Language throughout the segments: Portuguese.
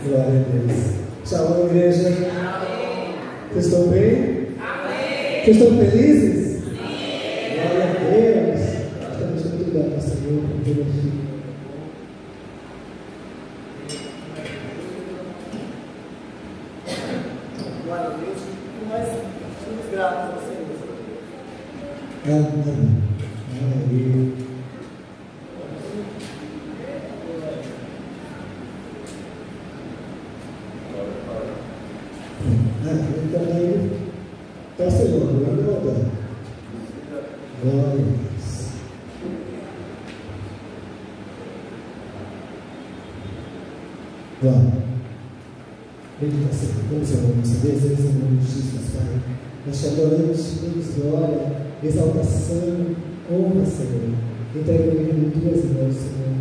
Glória a Deus. Shalom, igreja. Amém. Vocês estão bem? Amém. Vocês estão felizes? Sim. Glória a Deus. Estamos muito gratos, Senhor, por tudo aqui. Glória a Deus. Nós somos gratos ao Senhor. Amém. Amém. Então, Senhor, glória a Deus. Glória a Deus. Glória. Bendito seja o Senhor, nosso Deus, em nome de Jesus, Pai. Nós te adoramos, te damos glória, exaltação, honra, Senhor. Entrega o reino em tuas mãos, Senhor.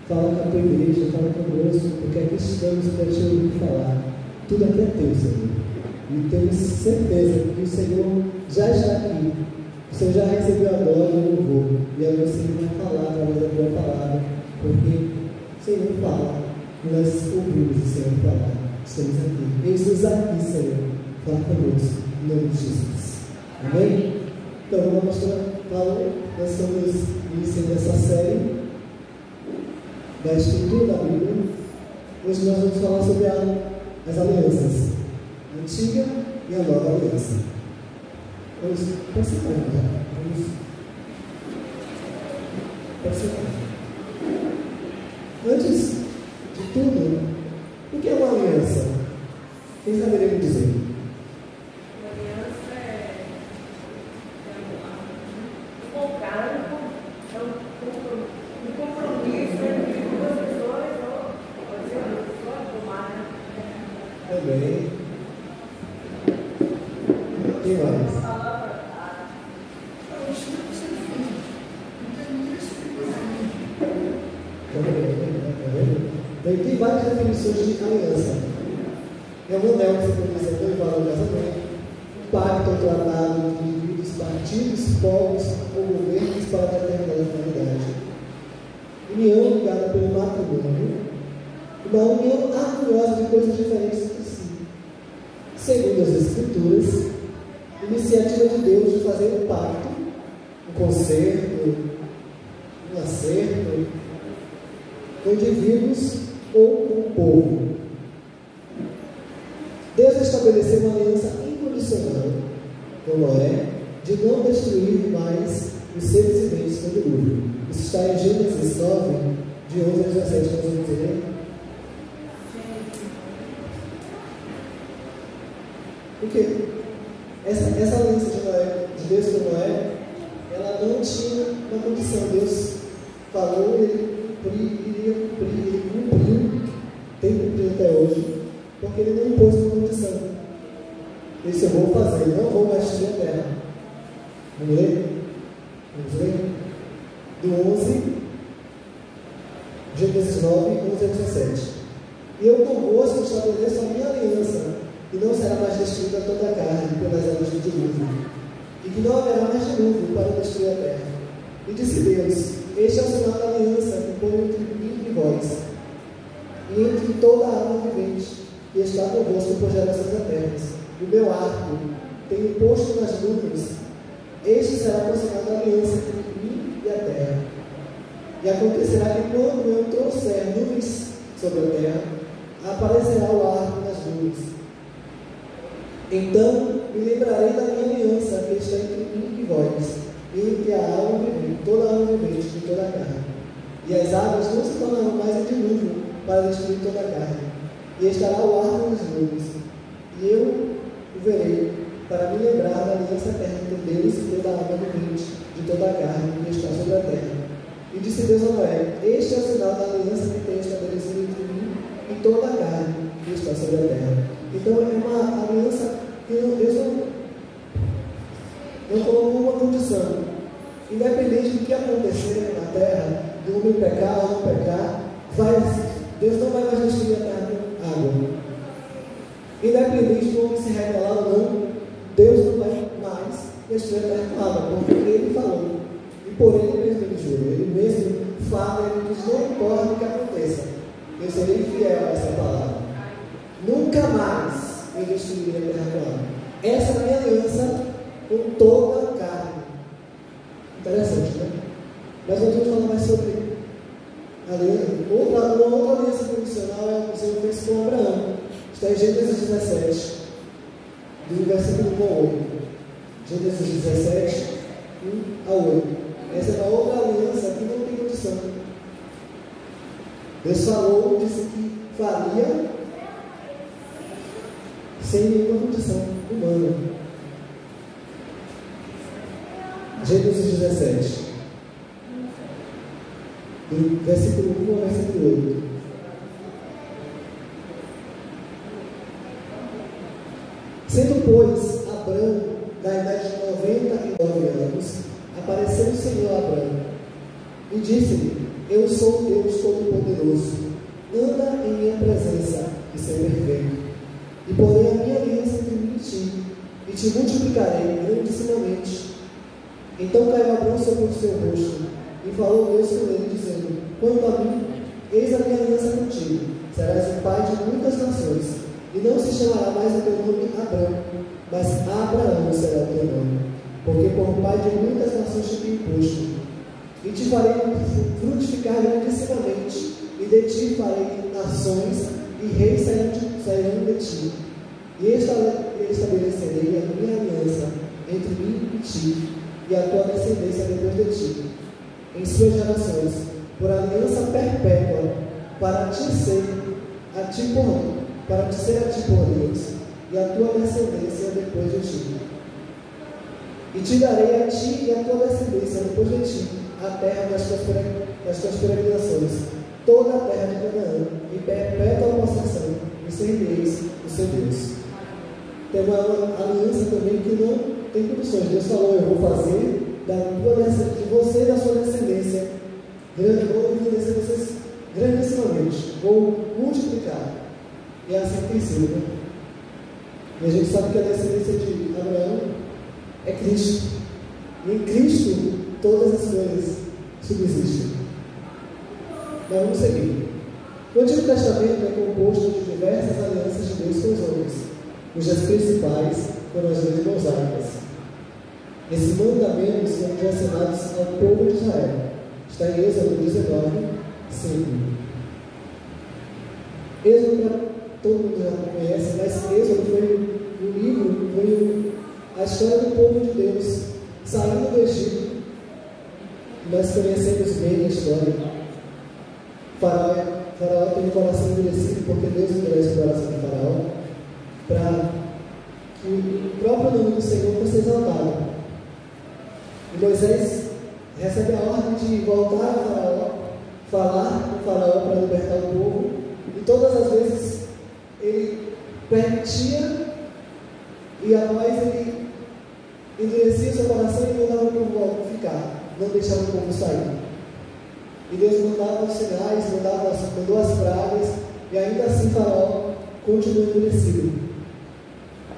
Fala com a tua igreja, fala conosco, porque aqui estamos para te ouvir falar. Tudo aqui é teu, Senhor. E temos certeza que o Senhor já está aqui. O Senhor já recebeu a glória e o louvor. E agora o Senhor vai falar através da tua palavra. Porque o Senhor fala. E nós ouvimos o Senhor falar. Estamos aqui. Eis-nos aqui, Senhor. Fala conosco. Em nome de Jesus. Amém? Então, vamos falar. Nós estamos iniciando essa série da estrutura da Bíblia. Hoje nós vamos falar sobre as alianças. A antiga e a nova aliança. Vamos participar, né? Vamos participar. Antes de tudo, o que é uma aliança? Quem saberia me dizer? Uma aliança é um contrato, um compromisso entre duas pessoas ou pode ser uma pessoa ou mais. Também. Quem mais? Tem várias definições de aliança. É um anel que simboliza o noivado do casamento, um pacto ou tratado entre indivíduos, partidos, povos ou governos para determinada finalidade. União ligada pelo matrimônio, uma união harmoniosa de coisas diferentes entre si. Segundo as Escrituras, iniciativa de Deus de fazer um pacto, um concerto, um acerto com indivíduos ou com o povo. Deus estabeleceu uma aliança incondicional com Noé de não destruir mais os seres viventes com dilúvio. Isso está em Gênesis 9, de 11 a 17. Nós vamos ler. Por quê? Essa aliança de Deus com Noé, ela não tinha uma condição. Deus falou, ele iria cumprir, ele cumpriu, tem cumprido até hoje, porque ele não impôs uma condição. Isso eu vou fazer, não vou mais destruir a terra. Vamos ler? Vamos ler? Do 11, Gênesis 9, 11 a 17. E eu convosco estabeleço a minha aliança, e não será mais destruída toda a carne pelas águas do dilúvio, e que não haverá mais dilúvio para destruir a terra. E disse Deus: este é o sinal da aliança que põe entre mim e vós, e entre toda a alma vivente, que está convosco por gerações eternas. O meu arco tenho posto nas nuvens. Este será o sinal da aliança entre mim e a terra. E acontecerá que quando eu trouxer nuvens sobre a terra, aparecerá o arco nas nuvens. Então me lembrarei da minha aliança que está entre mim e vós, e entre a alma vivente, toda a alma vivente de toda a carne. E as águas não se tornarão mais em dilúvio para destruir toda a carne. E estará o arco nas nuvens. E eu o verei para me lembrar da aliança eterna entre Deus e toda a alma vivente de toda a carne que está sobre a terra. E disse Deus a Noé: este é o sinal da aliança que tenho estabelecido entre mim e toda a carne que está sobre a terra. Então é uma aliança que Deus não colocou uma condição. Independente do que acontecer na terra, do homem pecar ou não pecar, Deus não vai mais destruir a terra com água. Independente do homem se rebelar ou não, Deus não vai mais destruir a terra com água, porque Ele falou. E por Ele mesmo Ele jurou. Ele mesmo fala, Ele diz: não importa o que aconteça, eu serei fiel a essa palavra. Nunca mais eu destruirei a terra com água. Essa é a minha aliança com toda a carne. Interessante, né? Mas nós vamos falar mais sobre a aliança. Uma outra aliança condicional é a que o Senhor fez com Abraão. Está em Gênesis 17, do versículo 1 ao 8. Gênesis 17, 1 ao 8. Essa é uma outra aliança que não tem condição. Deus falou, disse que faria sem nenhuma condição humana. Gênesis 17, do versículo 1 ao versículo 8. Sendo, pois, Abrão da idade de 99 anos, apareceu o Senhor a Abrão e disse-lhe: Eu sou o Deus Todo-Poderoso, anda em minha presença e ser perfeito, e porei a minha aliança entre mim e ti, e te multiplicarei grandissimamente. Então caiu Abrão sobre o seu rosto, e falou Deus com ele, dizendo: Quanto a mim, eis a minha aliança contigo, serás o pai de muitas nações, e não se chamará mais o teu nome Abrão, mas Abraão será o teu nome, porque por pai de muitas nações te tenho posto, e te farei frutificar grandissimamente, e de ti farei nações, e reis sairão de ti, e estabelecerei a minha aliança entre mim e ti, e a tua descendência depois de ti, em suas gerações, por aliança perpétua, para te ser a ti por Deus, e a tua descendência depois de ti. E te darei a ti e a tua descendência depois de ti a terra das tuas peregrinações, toda a terra de Canaã, em perpétua possessão, e sereis o seu Deus. Tem uma aliança também que não tem condições. Deus falou: Eu vou fazer de você e da sua descendência, vou enriquecer vocês grandissimamente, vou multiplicar. E assim tem sido, né? E a gente sabe que a descendência de Abraão é Cristo. E em Cristo todas as coisas subsistem. Mas vamos seguir. O Antigo Testamento é composto de diversas alianças de Deus com os homens, cujas principais foram as leis mosaicas. Esses mandamentos foram direcionados ao povo de Israel. Está em Êxodo 19, 5. Êxodo, todo mundo já conhece, mas Êxodo foi a história do povo de Deus saindo do Egito. Nós conhecemos bem a história. Faraó tem o coração endurecido, porque Deus endurece o coração de Faraó, para que o próprio nome do Senhor fosse exaltado. E Moisés recebe a ordem de voltar a Faraó, falar com Faraó para libertar o povo, e todas as vezes ele permitia, e após ele endurecia seu coração e mandava o povo ficar, não deixava o povo sair. E Deus mandava os sinais, mandou as pragas, e ainda assim Faraó continuou endurecido.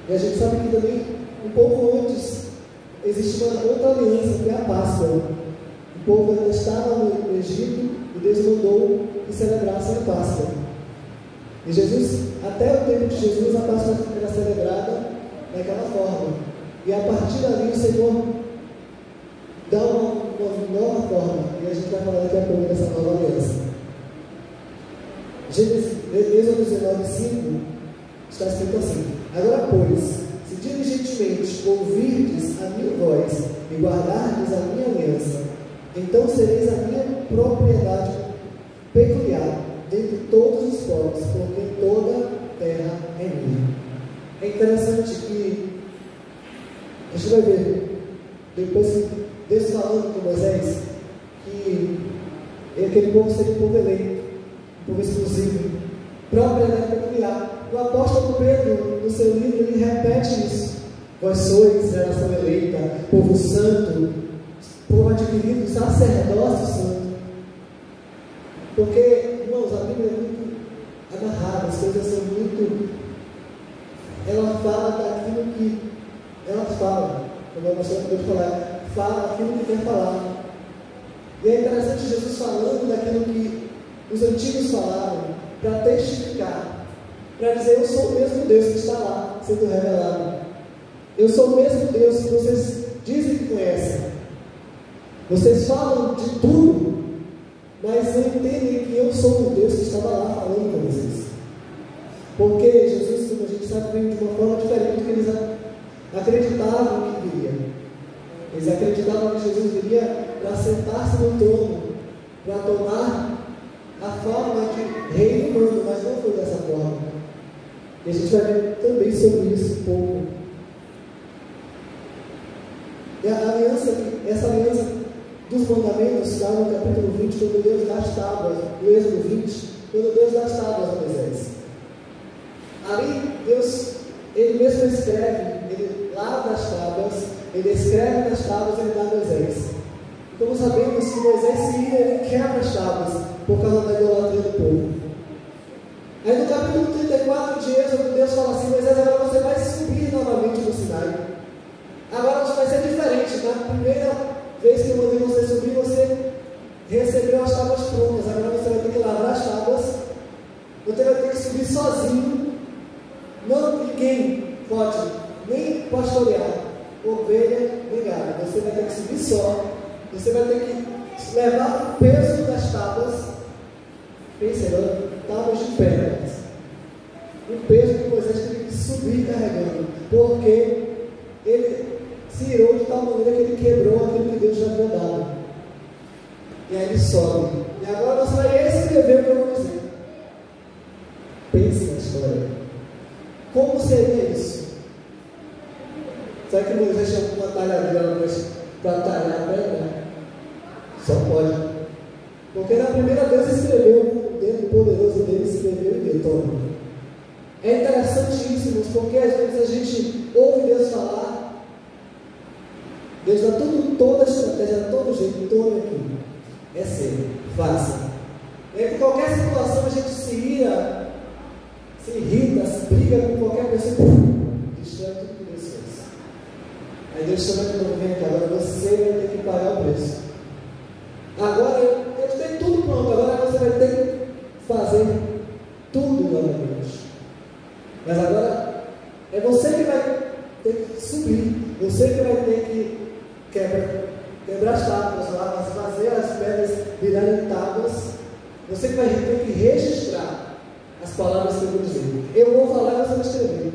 E a gente sabe que também, um pouco antes, existe uma outra aliança, que é a Páscoa. O povo ainda estava no Egito, e Deus mandou que celebrassem a Páscoa. E Jesus, até o tempo de Jesus, a Páscoa era celebrada daquela forma. E a partir dali o Senhor dá uma nova forma, e a gente vai falar daqui a pouco dessa nova aliança. Êxodo 19, 5 está escrito assim: Agora, pois, se diligentemente ouvirdes a minha voz e guardardes a minha aliança, então sereis a minha propriedade peculiar dentre todos os povos, porque toda terra é minha. É interessante que a gente vai ver depois Deus falando com Moisés que aquele povo seria um povo eleito, um povo exclusivo, propriedade peculiar. O apóstolo Pedro, no seu livro, ele repete isso: Vós sois geração eleita, povo santo, povo adquirido, sacerdócio santo. Porque, irmãos, a Bíblia é muito amarrada, as coisas são muito. Ela fala daquilo que ela fala, como eu gostaria de falar. Fala aquilo que quer falar. E é interessante Jesus falando daquilo que os antigos falaram, para testificar para dizer: eu sou o mesmo Deus que está lá sendo revelado. Eu sou o mesmo Deus que vocês dizem que conhecem. Vocês falam de tudo, mas não entendem que eu sou o Deus que estava lá falando com vocês. Porque Jesus, como a gente sabe, veio de uma forma diferente do que eles acreditavam que viria. Eles acreditavam que Jesus viria para sentar-se no trono, para tomar a forma de rei humano, mas não foi dessa forma. E a gente vai ver também sobre isso um pouco. E essa aliança dos mandamentos está no capítulo 20, quando Deus dá as tábuas, no Êxodo 20, quando Deus dá as tábuas a Moisés. Ali, Deus, Ele mesmo escreve, Ele lava as tábuas, Ele escreve nas tábuas e Ele dá a Moisés. E como sabemos que Moisés se ia, ele quebra as tábuas por causa da idolatria do povo. Aí no capítulo 34 de Êxodo, Deus fala assim: Moisés, agora você vai subir novamente no Sinai. Agora vai ser diferente. Na primeira vez que eu mandei você subir, você recebeu as tábuas prontas. Agora você vai ter que lavar as tábuas. Você vai ter que subir sozinho. Não, ninguém pode nem pastorear ovelha nem gado. Você vai ter que subir só. Você vai ter que levar o peso das tábuas. Pense agora, tábuas de pedras. O peso que Moisés teve que subir carregando. Porque ele se irou de tal maneira que ele quebrou aquilo que Deus já havia dado. E aí ele sobe. E agora você vai escrever o que eu vou dizer. Pense na história. Como seria isso? Será que Moisés chamou uma talhadeira para talhar a pedra? Só pode. Porque na primeira vez escreveu, o dedo poderoso dele escreveu e deu, toma. É interessantíssimo, porque às vezes a gente ouve Deus falar, Deus dá toda a estratégia, todo jeito, tome aqui. É sério, faça. E aí, por qualquer situação a gente se ira, se irrita, se briga com qualquer pessoa, destrói tudo que Deus fez. Aí Deus chama de novo: vem cá, agora você vai ter que pagar o preço. Agora eu tenho tudo pronto, agora você vai ter que fazer tudo novamente. Mas agora é você que vai ter que subir, você que vai ter que quebrar as tábuas lá, fazer as pedras virarem tábuas. Você que vai ter que registrar as palavras que eu vou dizer. Eu vou falar e você vai escrever.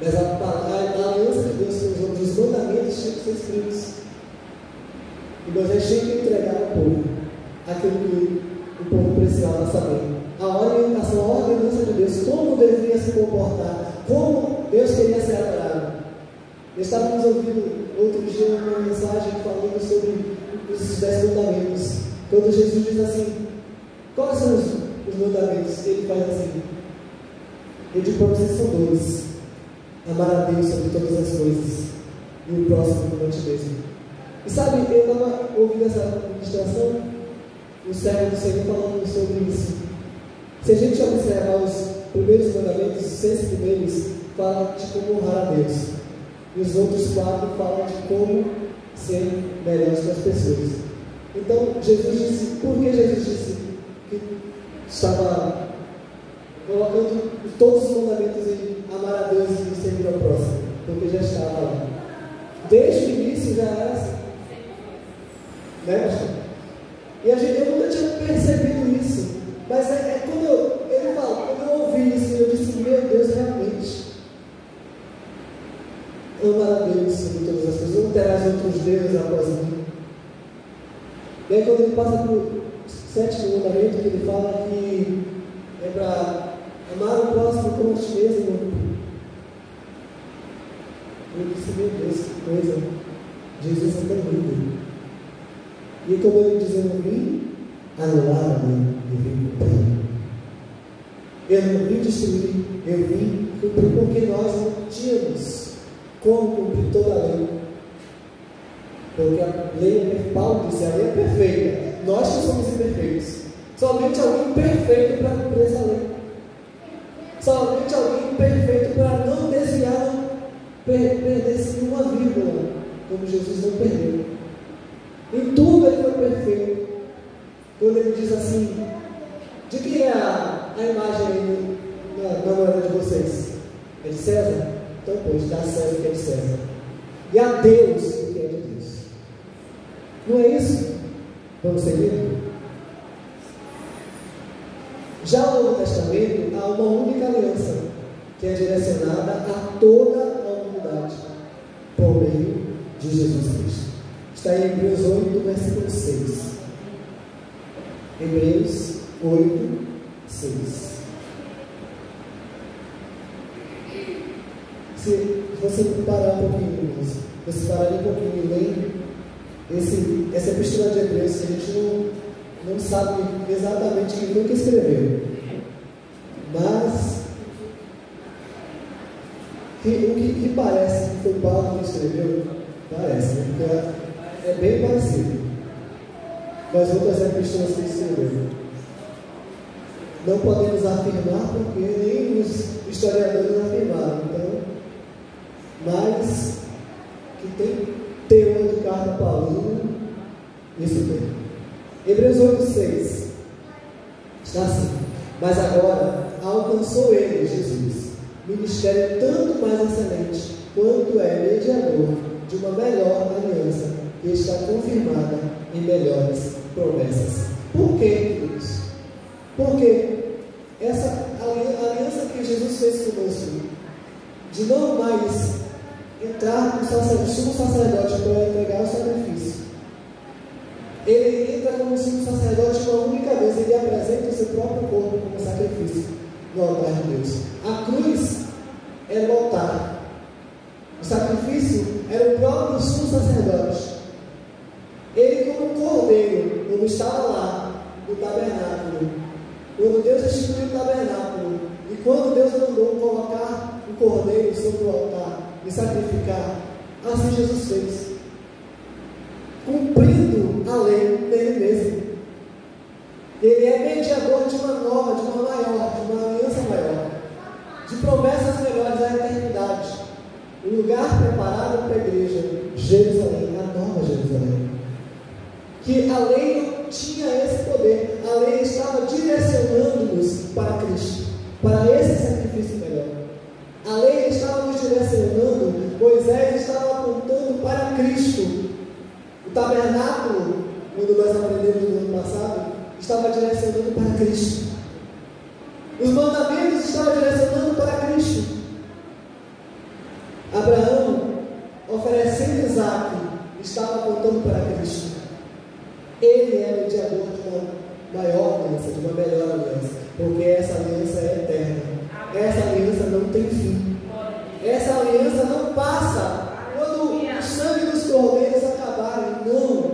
Mas a aliança de Deus com os outros, os mandamentos tinham que ser escritos. E Moisés tinha que entregar ao povo aquilo que o povo precisava saber. A orientação, a ordenança de Deus, como deveria se comportar, como Deus queria ser adorado. Estávamos ouvindo outro dia uma mensagem falando sobre os 10 mandamentos. Quando Jesus diz assim: quais são os mandamentos? Ele faz assim: eu digo para vocês, são 2: amar a Deus sobre todas as coisas e o próximo como a ti mesmo. E sabe, eu estava ouvindo essa ministração, o servo do Senhor falando sobre isso. Se a gente observar os primeiros mandamentos, os 6 primeiros falam de como honrar a Deus, e os outros 4 falam de como ser melhores com as pessoas. Então, Jesus disse, por que Jesus disse que estava colocando todos os mandamentos em amar a Deus e servir ao próximo? Porque já estava lá. Desde o início já era assim. Né? E eu nunca tinha percebido isso. Mas quando ele fala, quando eu ouvi isso, eu disse: meu Deus, realmente. Amar a Deus sobre todas as pessoas, não terás outros deuses após mim. E aí, quando ele passa para o 7º mandamento, que ele fala que é para amar o próximo como a ti mesmo. Eu disse: meu Deus, que coisa. Jesus é tão lindo. E como ele diz: eu não vim anular a lei, eu vim cumprir. Eu não vim destruir, eu vim cumprir, porque nós não tínhamos como cumprir toda a lei. Porque a lei, Paulo disse, a lei é perfeita. Nós que somos imperfeitos. Somente alguém perfeito para cumprir essa lei. Somente alguém perfeito para não desviar, não perder-se uma vírgula, como Jesus não perdeu. Em tudo ele foi perfeito. Quando ele diz assim: de quem é a a imagem aí na moeda de vocês? É de César? Então, pois, dá a César o que é de César. E a Deus o que é de Deus. Não é isso? Vamos seguir? Já no Novo Testamento, há uma única aliança, que é direcionada a toda a humanidade, por meio de Jesus Cristo. Está em Hebreus 8, versículo 6. Hebreus 8, 6. Se você parar um pouquinho, você parar um pouquinho e ler essa epístola de Hebreus, que a gente não sabe exatamente quem foi que escreveu, mas o que parece que foi Paulo que escreveu, parece, né? Porque é bem parecido com as outras epístolas que escreveu. Não podemos afirmar porque nem os historiadores afirmaram, então, mas que tem teor de carta paulina, isso tem. Hebreus 8,6 está assim: mas agora alcançou ele, Jesus, ministério tanto mais excelente, quanto é mediador de uma melhor aliança, que está confirmada em melhores promessas. Por quê, queridos? Porque essa aliança que Jesus fez conosco, de não mais entrar no sumo sacerdote para entregar o sacrifício, ele entra como sumo sacerdote uma única vez, ele apresenta o seu próprio corpo como sacrifício no altar de Deus. A cruz era o altar, o sacrifício era o próprio sumo sacerdote. Ele, como cordeiro, quando estava lá no tabernáculo, quando Deus instituiu o tabernáculo, e quando Deus mandou colocar o cordeiro sobre o altar e sacrificar, assim Jesus fez, cumprindo a lei dele mesmo. Ele é mediador de uma nova, de uma maior, de uma aliança maior, de promessas melhores da eternidade, um lugar preparado para a igreja, Jerusalém, a nova Jerusalém. Que a lei não tinha esse poder, a lei estava direcionando-nos para Cristo, para esse sacrifício melhor. A lei estava nos direcionando, Moisés estava apontando para Cristo. O tabernáculo, quando nós aprendemos no ano passado, estava direcionando para Cristo. Os mandamentos estavam direcionando para Cristo. Abraão, oferecendo Isaac, estava apontando para Cristo. Ele é mediador de uma maior aliança, de uma melhor aliança, porque essa aliança é eterna. Essa aliança não tem fim. Essa aliança não passa quando o sangue dos cordeiros acabarem. Não.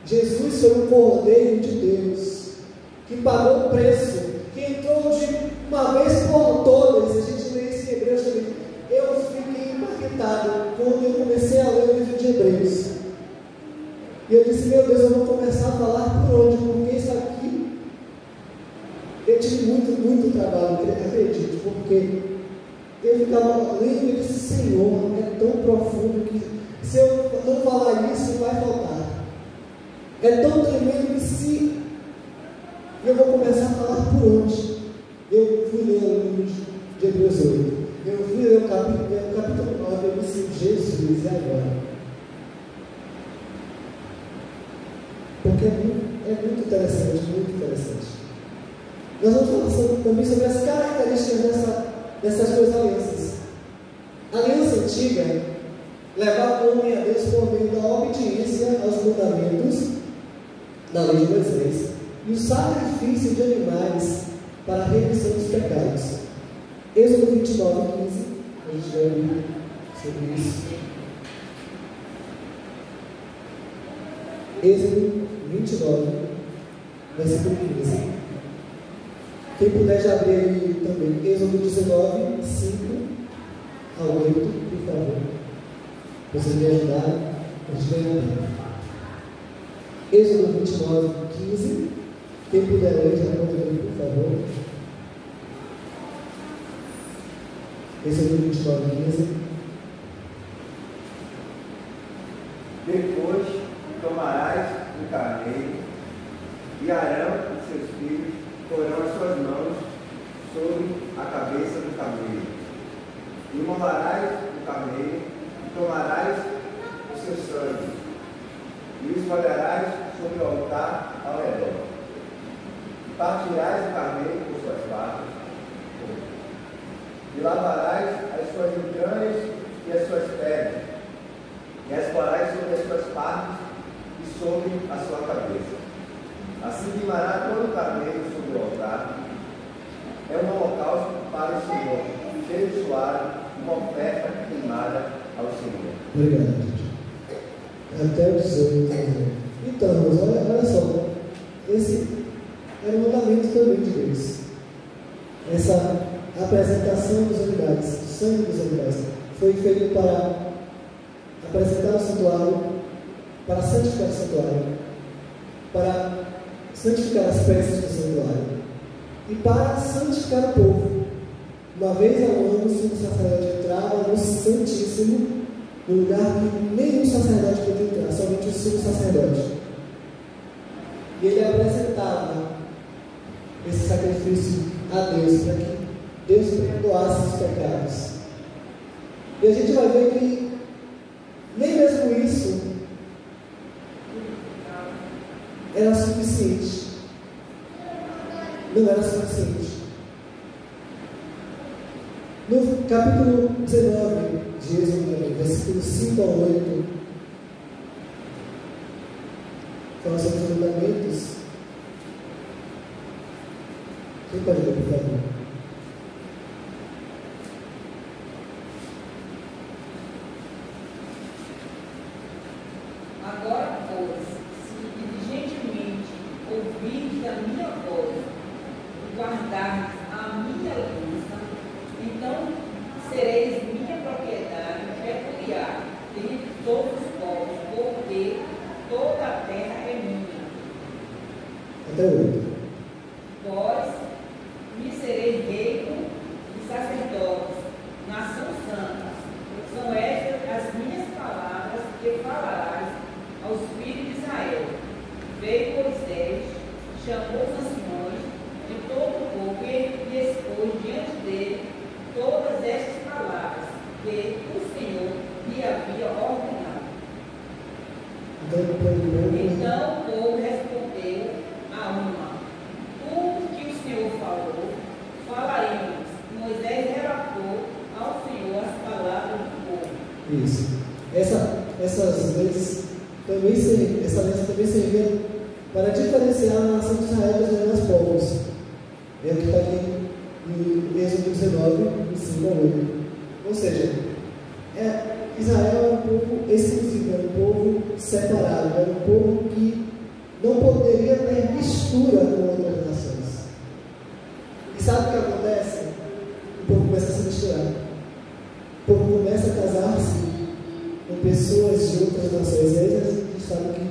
Jesus foi um cordeiro de Deus, que pagou o preço, que entrou de uma vez por todas. A gente lê isso em Hebreus também. Eu fiquei impactado quando eu comecei a ler o livro de Hebreus. E eu disse, meu Deus, eu vou começar a falar por onde? Porque isso aqui, eu tive muito trabalho, acredito, porque eu ficava lendo e disse, Senhor, é tão profundo que se eu não falar isso, vai faltar. É tão tremendo que se eu vou começar a falar por onde? Eu fui ler o livro de Hebreus 8. Eu fui ler o capítulo 9, eu disse, Jesus, e agora? Porque é muito interessante, muito interessante. Nós vamos falar também sobre as características dessas duas alianças. A aliança antiga levava o homem a Deus por meio da obediência aos mandamentos da lei de Moisés e o sacrifício de animais para a remissão dos pecados. Êxodo 29, 15. A gente vai ouvir sobre isso. Êxodo 29, versículo 15. Quem puder já abrir aí também, Êxodo 19, 5 a 8, por favor. Vocês me ajudaram, a gente vai abrir. Êxodo 29, 15. Quem puder ler, já pode ler, por favor. Êxodo 29, 15. Depois tomarás um carneiro, e Arão e seus filhos porão as suas mãos sobre a cabeça do camelo. E imollarás o camelo, e tomarás o seu sangue, e o espalharás sobre o altar ao redor. Partirás o camelo por suas partes, e lavarás as suas entranhas e as suas pernas, e as porás sobre as suas partes e sobre a sua cabeça. Assim queimará todo o camelo sobre o altar. É um holocausto para o Senhor, cheio de suave, uma oferta queimada ao Senhor. Obrigado, gente. Até o 18. Então, irmãos, olha só. Esse era o mandamento também de Deus. Essa apresentação dos animais, do sangue dos animais, foi feito para apresentar o santuário, para santificar o santuário, para santificar as peças do santuário e para santificar o povo. Uma vez ao ano, o sumo sacerdote entrava no Santíssimo, no lugar que nenhum sacerdote podia entrar, somente o sumo sacerdote. E ele apresentava esse sacrifício a Deus, para que Deus perdoasse os pecados. E a gente vai ver que nem mesmo isso era suficiente. Não era suficiente. No capítulo 19 de Êxodo, versículos 5 a 8, fala sobre os mandamentos. Quem pode ler, por favor? Agora, pois, se diligentemente ouvirdes a minha voz e guardardes a minha aliança, então sereis minha propriedade peculiar entre todos os povos, porque toda a terra é minha. Até o 8. Vós me sereis reino e sacerdotes, nação santa. São estas as minhas palavras que falarás aos filhos de Israel. Veio Moisés, chamou os anciões de todo o povo e expôs diante dele todas estas palavras que o Senhor lhe havia ordenado. Então o povo respondeu a uma: tudo que o Senhor falou, falaremos. Moisés relatou ao Senhor as palavras do povo. Isso. Essas leis também servia para diferenciar a nação de Israel dos demais povos. É o que está aqui em Êxodo 19, 5 a 8. Ou seja, Israel era um povo exclusivo, era um povo separado, era um povo que não poderia ter mistura com outras nações. E sabe o que acontece? O povo começa a se misturar. O povo começa a casar-se com pessoas de outras nações. E aí a gente sabe que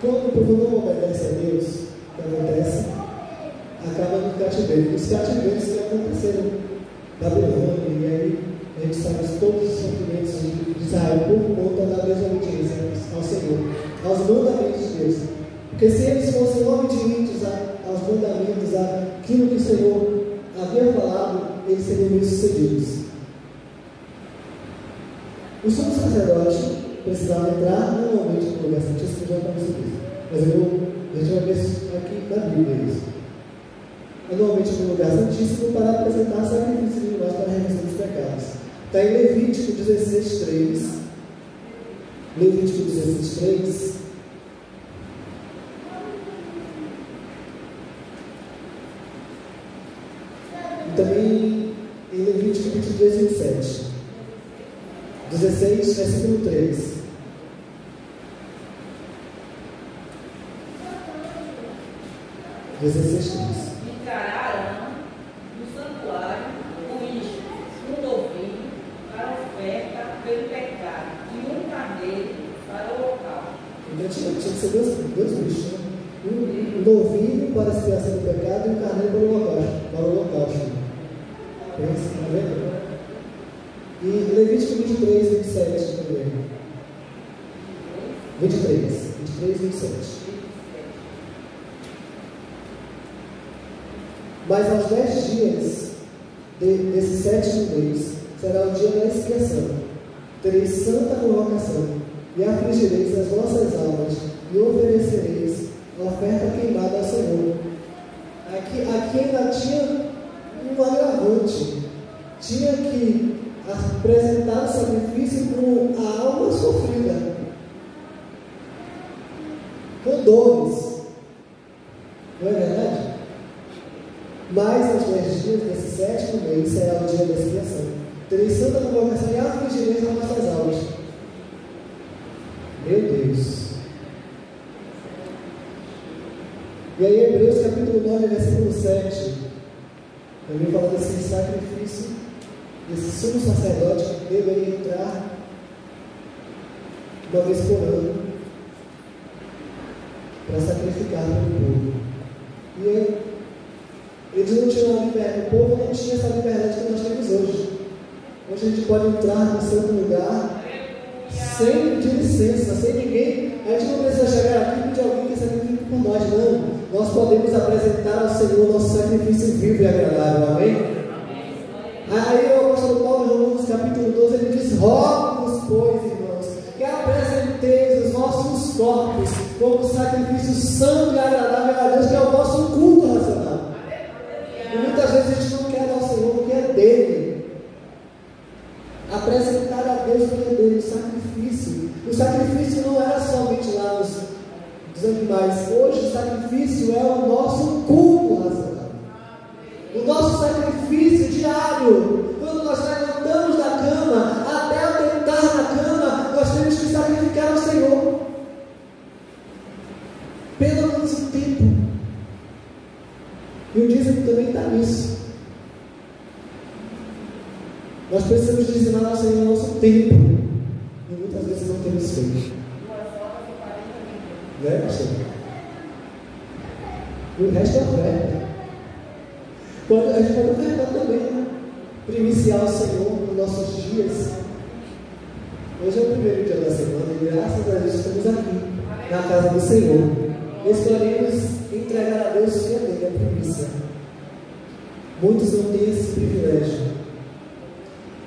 quando o povo não obedece a Deus, o que acontece? Acaba no cativeiro. Os cativeiros que aconteceram na Babilônia, e aí a gente sabe todos os sofrimentos de Israel por conta da desobediência ao Senhor, aos mandamentos de Deus. Porque se eles fossem obedientes aos mandamentos, àquilo que o Senhor havia falado, eles seriam bem-sucedidos. O sumo sacerdote precisava entrar normalmente no lugar santíssimo, já falamos sobre isso. Mas a gente vai ver isso aqui na Bíblia. Isso. Anualmente no lugar santíssimo para apresentar sacrifícios de nós para a remissão dos pecados. Está em Levítico 16:3. Levítico 16:3. E também em Levítico 23:27. 16, versículo 3. Entrará Arão no santuário com isto, um novilho para oferta pelo pecado e um carneiro para o local. Então tinha que ser dois bichos, né? Um novilho para a expiação do pecado e um carneiro para o holocausto. Pensa, está vendo? E Levítico 23, 27 também. 23, 27. Mas aos 10 dias desse 7º mês será o dia da expiação. Tereis santa convocação e afligireis as vossas almas e oferecereis a oferta queimada ao Senhor. Aqui ainda tinha um agravante. Tinha que apresentar o sacrifício com a alma sofrida, com dores. Não é verdade? Mas aos 10 dias desse 7º mês será o dia da expiação. Tereis santa convocação e afligireis as vossas almas. Meu Deus. E aí, Hebreus capítulo 9, versículo 7, também fala desse sacrifício, desse sumo sacerdote que deveria entrar uma vez por ano para sacrificar para o povo. E aí, eles não tinham a liberdade, o povo não tinha essa liberdade que nós temos hoje. Hoje a gente pode entrar no seu lugar sem pedir licença, sem ninguém. A gente não precisa chegar aqui e pedir alguém que sacrifique por nós, não. Nós podemos apresentar ao Senhor nosso sacrifício vivo e agradável, amém? Aí o apóstolo Paulo, em Romanos capítulo 12, ele diz: rogo-vos, pois, irmãos, que apresenteis os vossos corpos como sacrifício santo e agradável a Deus, que é o vosso culto racional. E muitas vezes a gente não quer dar ao Senhor o que é dele. Apresentar a Deus o que é dele, o sacrifício. O sacrifício não era somente lá dos animais. Hoje o sacrifício é o nosso culto racional. O nosso sacrifício diário. Quando nós levantamos da cama, até deitar na cama, nós temos que sacrificar ao Senhor. Pelo menos um tempo. E o dízimo também está nisso. Nós precisamos dizimar ao Senhor o nosso tempo. E muitas vezes não temos feito. Né, pastor? E o resto é oferta. A gente pode ofertar também, né? Primiciar o Senhor nos nossos dias. Hoje é o primeiro dia da semana e graças a Deus estamos aqui, na casa do Senhor. Escolhemos entregar a Deus fielmente a primícia. Muitos não têm esse privilégio.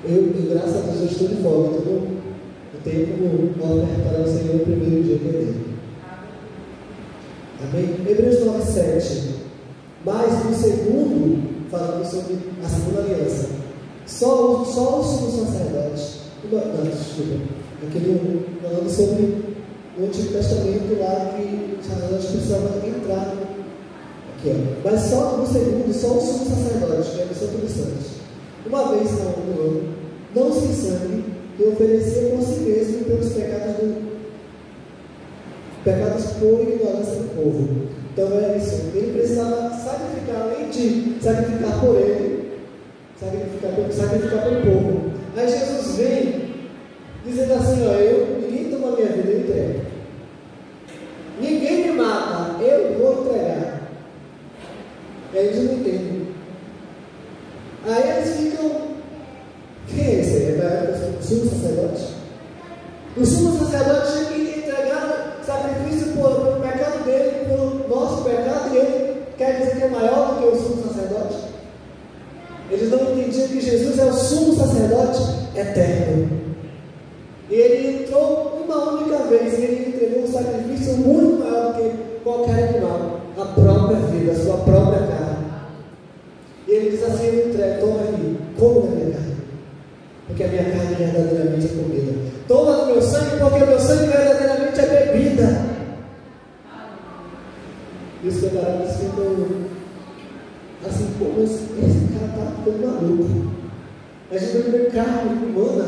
Eu, graças a Deus, eu estou de folga, então eu tenho como ofertar ao Senhor o primeiro dia que é dele. Amém? Hebreus 9:7. Mas no segundo, falando sobre a segunda aliança, só o sumo sacerdote, aquele falando sobre o Antigo Testamento lá que os sacerdotes precisavam entrar aqui, ó. Mas só no segundo, só o sumo sacerdote, que é a missão dos santos, uma vez no ano, não sem sangue, que oferecia por si mesmo pelos pecados por ignorância do povo. Então é isso, ele precisava sacrificar, além de sacrificar por ele, sacrificar pelo povo. Aí Jesus vem dizendo assim: ó, ninguém toma minha vida, eu entrego. Ninguém me mata, eu vou entregar. Aí eles não entendem. Aí eles ficam: quem é esse aí? É o sumo sacerdote? O sumo sacerdote tinha que entregar o sacrifício pelo pecado dele, pelo nosso pecado, e ele quer dizer que é maior do que o sumo sacerdote? Eles não entendiam que Jesus é o sumo sacerdote eterno. E ele entrou uma única vez, e ele entregou um sacrifício muito maior do que qualquer animal, a própria vida, a sua própria carne. E ele diz assim: eu entrego, toma aqui, come da minha carne, porque a minha carne verdadeiramente é comida. Toma do meu sangue, porque o meu sangue verdadeiramente é bebida. E os camaradas ficam assim: pô, mas esse cara está ficando maluco. A gente vai beber carne humana,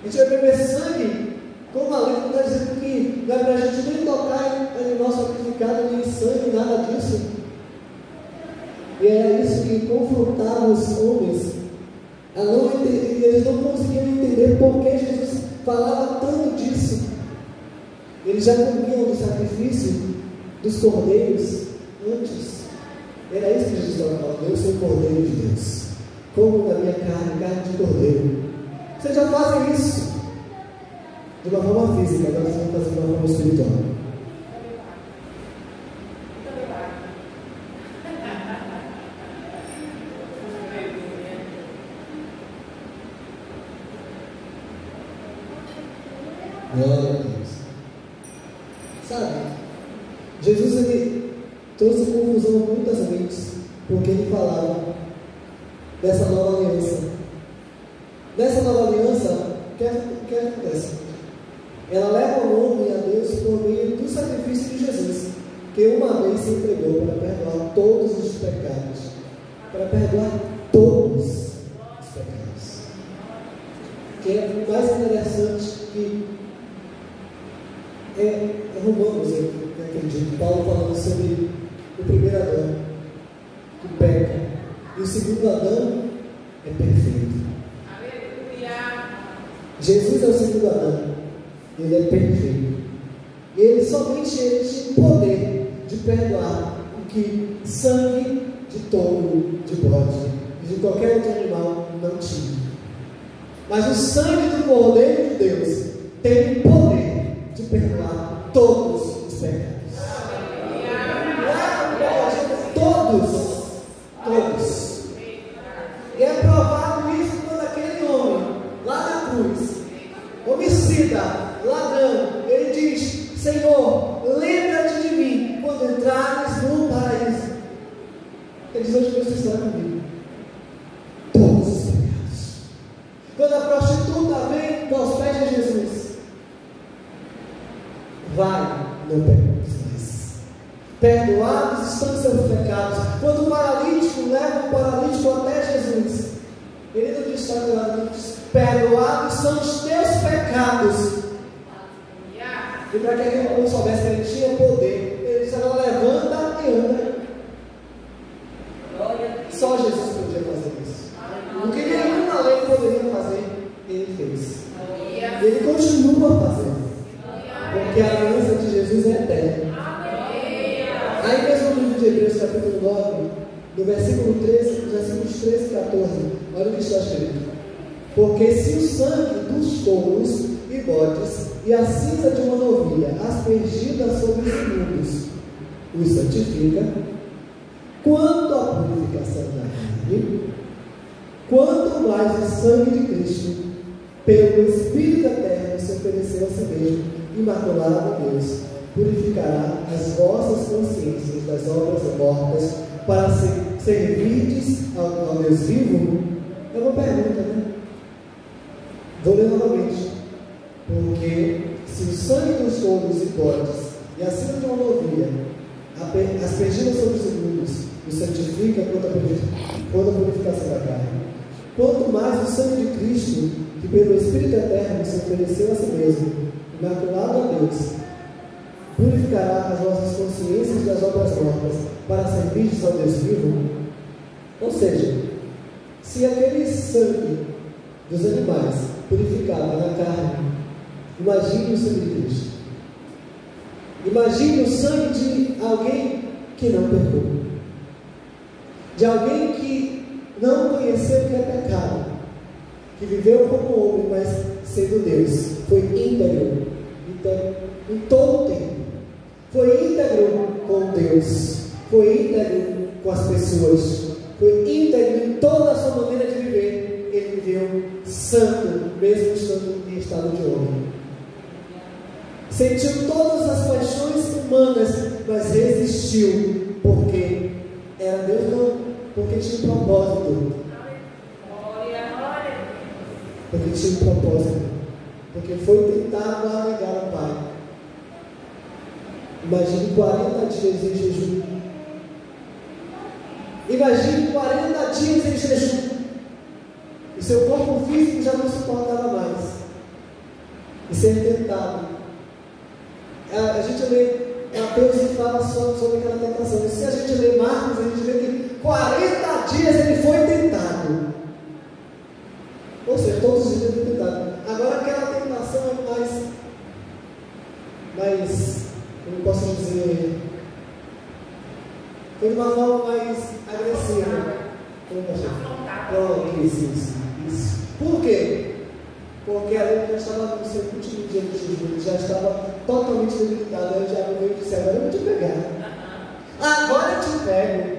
a gente vai beber sangue. Como a lei não está dizendo que não é para a gente nem tocar em animal sacrificado, nem sangue, nada disso. E era isso que confrontava os homens a não entender, e eles não conseguiam entender por que Jesus falava tanto disso. Eles já comiam do sacrifício dos cordeiros antes. Era isso que Jesus estava falando: eu sou o cordeiro de Deus, como da minha carne de cordeiro. Vocês já fazem isso de uma forma física, agora vocês vão fazer de uma forma espiritual. Glória a Deus. Sabe, Jesus ele trouxe confusão a muitas mentes, porque ele falava dessa nova aliança. Nessa nova aliança, o que acontece? Ela leva o homem a Deus por meio do sacrifício de Jesus, que uma vez se entregou para perdoar todos os pecados. Para perdoar todos os pecados. Que é o mais interessante que é Romanos, eu acredito, Paulo falando sobre o primeiro Adão, que peca, e o segundo Adão é perfeito. Jesus é o segundo Adão, ele é perfeito, e ele somente ele tinha o poder de perdoar o que sangue de touro, de bode e de qualquer outro animal não tinha. Mas o sangue do Cordeiro de Deus tem o poder de perdoar todos os pecados. Todos. E é provado isso quando aquele homem, lá na cruz, homicida, ladrão, ele diz: Senhor, lembra-te de mim quando entrares no paraíso. Ele diz: hoje você está comigo. Todos os pecados. Quando a prostituta vem aos pés de Jesus, vai, não peques mais. Perdoados estão seus pecados. Quando o paralítico leva o paralítico até Jesus, ele não diz: ele diz: perdoados são os teus pecados. E para que aquele povo soubesse que ele tinha poder, ele disse: agora levanta e anda. Só Jesus podia fazer isso. O que nenhuma lei poderia fazer, ele fez. E ele continua fazendo. Porque a aliança de Jesus é eterna. Aí mesmo no livro de Hebreus, capítulo 9, no versículo 13, versículos 13 e 14, olha o que está escrito: porque se o sangue dos touros e bodes e a cinza de uma novilha aspergida sobre os imundos os santifica, quanto à purificação da carne, quanto mais o sangue de Cristo, pelo Espírito eterno, se ofereceu a si mesmo, imaculado a Deus, purificará as vossas consciências das obras mortas, para servirdes ao Deus vivo. É uma pergunta, né? Vou ler novamente. Porque se o sangue dos touros e bodes e a cinza de uma novilha aspergida sobre os imundos o santifica quanto a purificação da carne, quanto mais o sangue de Cristo, que pelo Espírito eterno se ofereceu a si mesmo, imaculado a Deus, purificará as vossas consciências das obras mortas, para servirdes ao Deus vivo. Ou seja, se aquele sangue dos animais purificava na carne, imagine o sangue de Cristo. Imagine o sangue de alguém que não pecou, de alguém que não conheceu o que é pecado, que viveu como homem, mas sendo Deus, foi íntegro em todo o tempo, foi íntegro com Deus, foi íntegro com as pessoas, foi íntegro em toda a sua maneira de viver. Ele viveu santo, mesmo estando em estado de homem. Sentiu todas as paixões humanas, mas resistiu, porque era Deus, não, porque tinha um propósito. Porque tinha um propósito. Porque foi tentado a negar o Pai. Imagine 40 dias em jejum. Imagine 40 dias em jejum. E seu corpo físico já não suportava mais. E ser tentado. A gente lê Mateus e fala sobre aquela tentação. E se a gente lê Marcos, a gente vê que 40 dias ele foi tentado. Ou seja, todos os dias ele foi tentado. Agora aquela tentação é mais, como posso dizer, foi de uma forma mais agressiva. Pronto, isso. Por quê? Porque ali já estava no seu último dia de jejum, já estava totalmente debilitado. Aí o diabo veio e disse: agora eu vou te pegar. Agora eu te pego.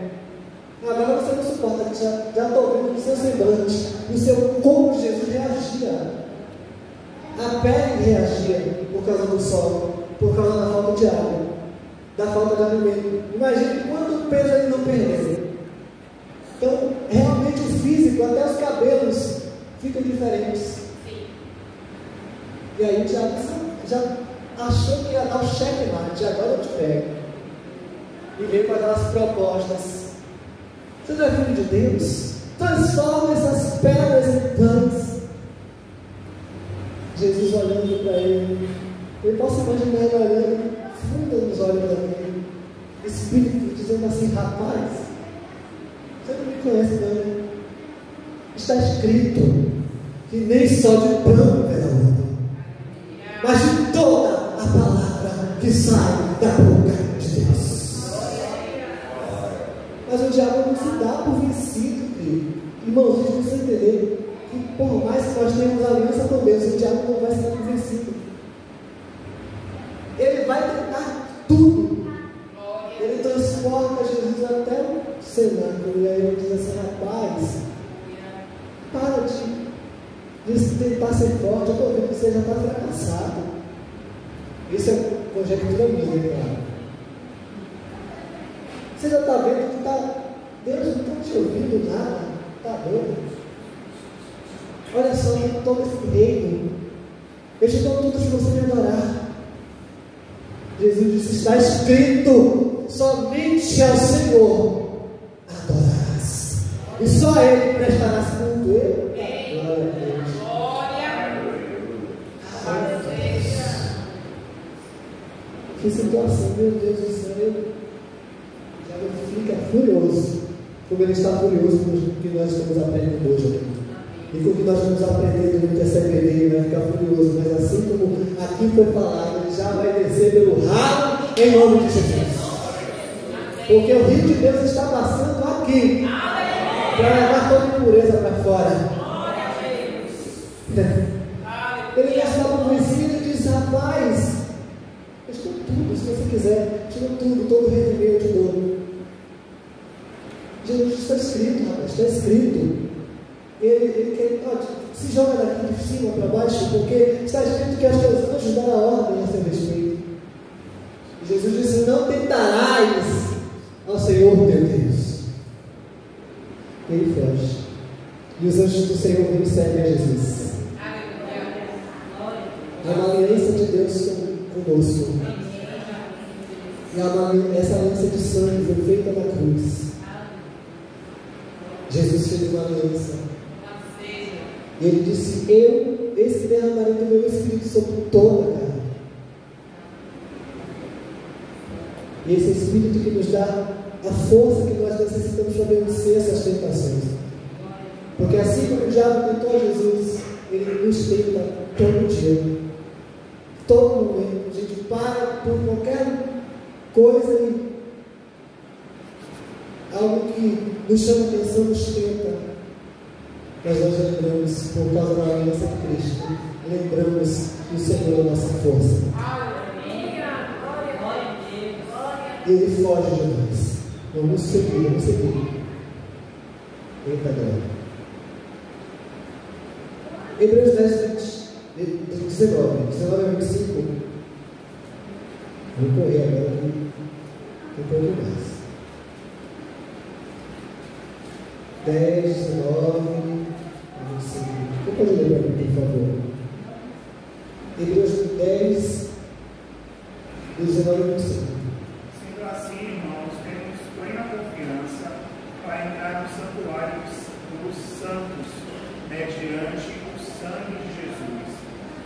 Agora você não suporta. Já estou vendo no seu semblante, no seu corpo. Jesus reagia. A pele reagia, por causa do sol, por causa da falta de água, da falta de alimento. Imagine quanto peso ele não perdeu. Então, realmente o físico, até os cabelos, ficam diferentes. E aí o Tiago já achou que ia dar o checkmate, agora eu te pego. E veio com aquelas propostas. Você não é filho de Deus? Transforma essas pedras em pães. Jesus olhando para ele, eu posso imaginar ele olhando fundo nos olhos dele, Espírito dizendo assim: rapaz, você não me conhece não, né? Está escrito que nem só de pão viverá o homem, mas de toda a palavra que sai da boca de Deus. Mas o diabo não se dá por vencido, querido. Irmãos, a gente precisa entender que por mais que nós tenhamos aliança com Deus, o diabo não vai ser convencido. Ele vai tentar tudo. Ele transporta Jesus até o cenáculo. E aí ele diz assim: rapaz, para de tentar ser forte. Eu estou vendo que você já está fracassado. Isso é conjectura minha, claro. Você já está vendo que Deus não está te ouvindo nada. Está doido? Olha só, tem todo esse reino. Eu te dou tudo se você me adorar. Jesus disse: está escrito, somente ao Senhor adorarás, e só a Ele prestarás culto. Glória a Deus. Que situação, meu Deus do céu. Já fica furioso, como ele está furioso com o que nós estamos aprendendo hoje aqui. E com o que nós estamos aprendendo no terceiro ele vai ficar furioso, mas assim como aqui foi falado, ele já vai descer pelo ralo em nome de Jesus. Porque o rio de Deus está passando aqui para levar toda impureza para fora. Ele já está convencido e diz: rapaz, eu te dou tudo, se você quiser, te dou tudo, todo o reino meu eu te dou. Jesus, está escrito, rapaz, está escrito. Ele quer, se joga daqui de cima para baixo, porque está escrito que os teus anjos darão ordem a seu respeito. Jesus disse: não tentarás ao Senhor teu Deus. Ele foge. E os anjos do Senhor vêm e seguem a Jesus. É uma aliança de Deus conosco. E essa aliança de sangue foi feita na cruz. Jesus fez uma aliança. E ele disse: eis que derramarei do meu Espírito sobre toda a carne. E esse Espírito que nos dá a força que nós necessitamos para vencer essas tentações. Porque assim como o diabo tentou a Jesus, ele nos tenta todo dia. Todo momento. A gente para por qualquer coisa e algo que nos chama a atenção, nos tenta. Mas nós lembramos, por causa da aliança de Cristo, lembramos que o Senhor é a nossa força. E Ele foge de nós. Vamos seguir, vamos seguir. Eita glória. Hebreus 10, 19 a 25. Vou correr agora um pouco mais. 10, 19, 25. Você pode ler para mim, por favor? Hebreus 10, 19 e 25. Sendo assim, irmãos, temos plena confiança para entrar no santuário dos santos, mediante o sangue de Jesus,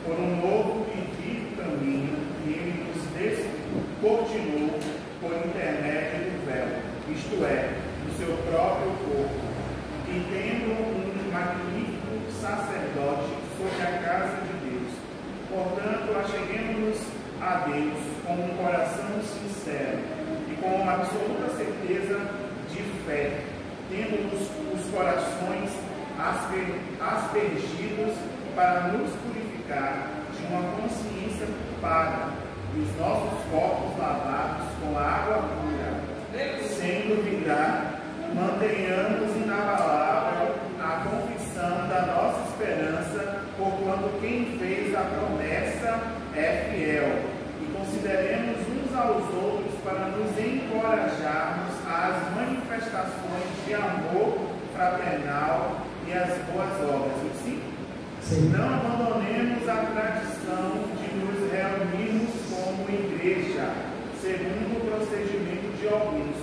por um novo e vivo caminho que Ele nos descortinou por intermédio do véu, isto é, do seu próprio corpo. E tendo um magnífico sacerdote sobre a casa de Deus. Portanto, acheguemos-nos a Deus com um coração sincero e com uma absoluta certeza de fé, tendo os corações aspergidos para nos purificar de uma consciência culpada e os nossos corpos lavados com água pura, sendo vigar, mantenhamos inabalável a confissão da nossa esperança, porquanto quem fez a promessa é fiel, e consideremos uns aos outros para nos encorajarmos às manifestações de amor fraternal e às boas obras. Sim? Sim. Não abandonemos a tradição de nos reunirmos como igreja, segundo o procedimento de alguns,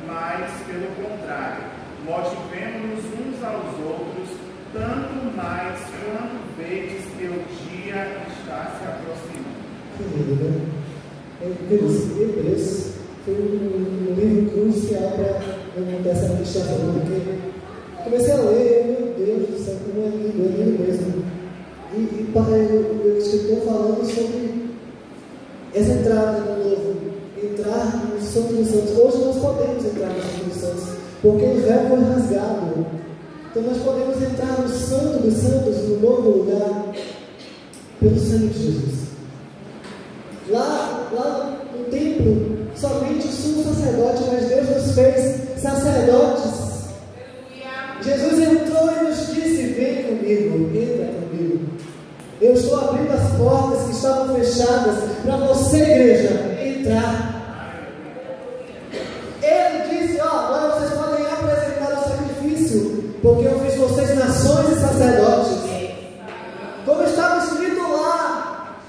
mas, pelo contrário, motivemos-nos uns aos outros, tanto mais quanto vedes que o dia está se aproximando. Que lindo, né? Hebreus foi um livro crucial para eu montar essa ministração, porque comecei a ler, meu Deus do céu, como é lindo mesmo. E o escritor falando sobre essa entrada no novo, entrar no Santo dos Santos. Hoje nós podemos entrar no Santo dos Santos, porque o véu foi rasgado. Então nós podemos entrar no Santo dos Santos, no novo lugar, pelo sangue de Jesus. Lá no templo, somente o sumo sacerdote, mas Deus nos fez sacerdotes. Jesus entrou e nos disse: vem comigo, entra comigo. Eu estou abrindo as portas que estavam fechadas para você, igreja, entrar. Ele disse: agora vocês podem apresentar o sacrifício, porque eu fiz vocês nações e sacerdotes. Como estava escrito lá,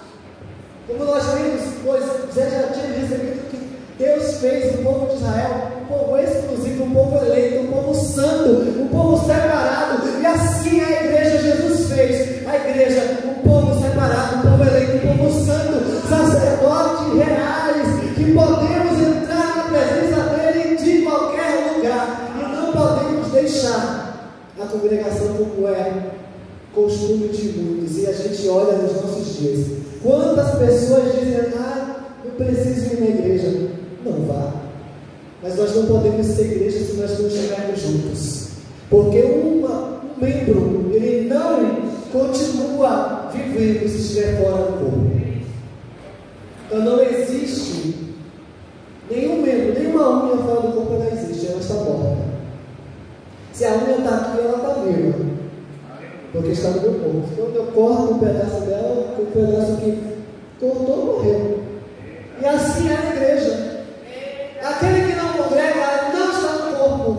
como nós vimos, Moisés já tinha recebido que Deus fez o povo de Israel um povo exclusivo, um povo eleito, um povo santo, um povo separado. E assim a igreja Jesus fez. A igreja, um povo separado, um povo eleito, um povo santo, sacerdotes reais, que podemos entrar na presença dele de qualquer lugar. E não podemos deixar a congregação como é costume de muitos. E a gente olha nos nossos dias. Quantas pessoas dizem: eu preciso ir na igreja. Não vá. Mas nós não podemos ser igreja se nós não estivermos juntos. Porque um membro, ele não continua vivendo se estiver fora do corpo. Então não existe nenhum membro, nenhuma unha fora do corpo, ela existe, ela está morta. Se a unha está aqui, ela está viva. Porque está no meu corpo. Quando eu corto um pedaço dela, o pedaço que cortou morreu. E assim é a igreja. Aquele que não congrega não está no corpo.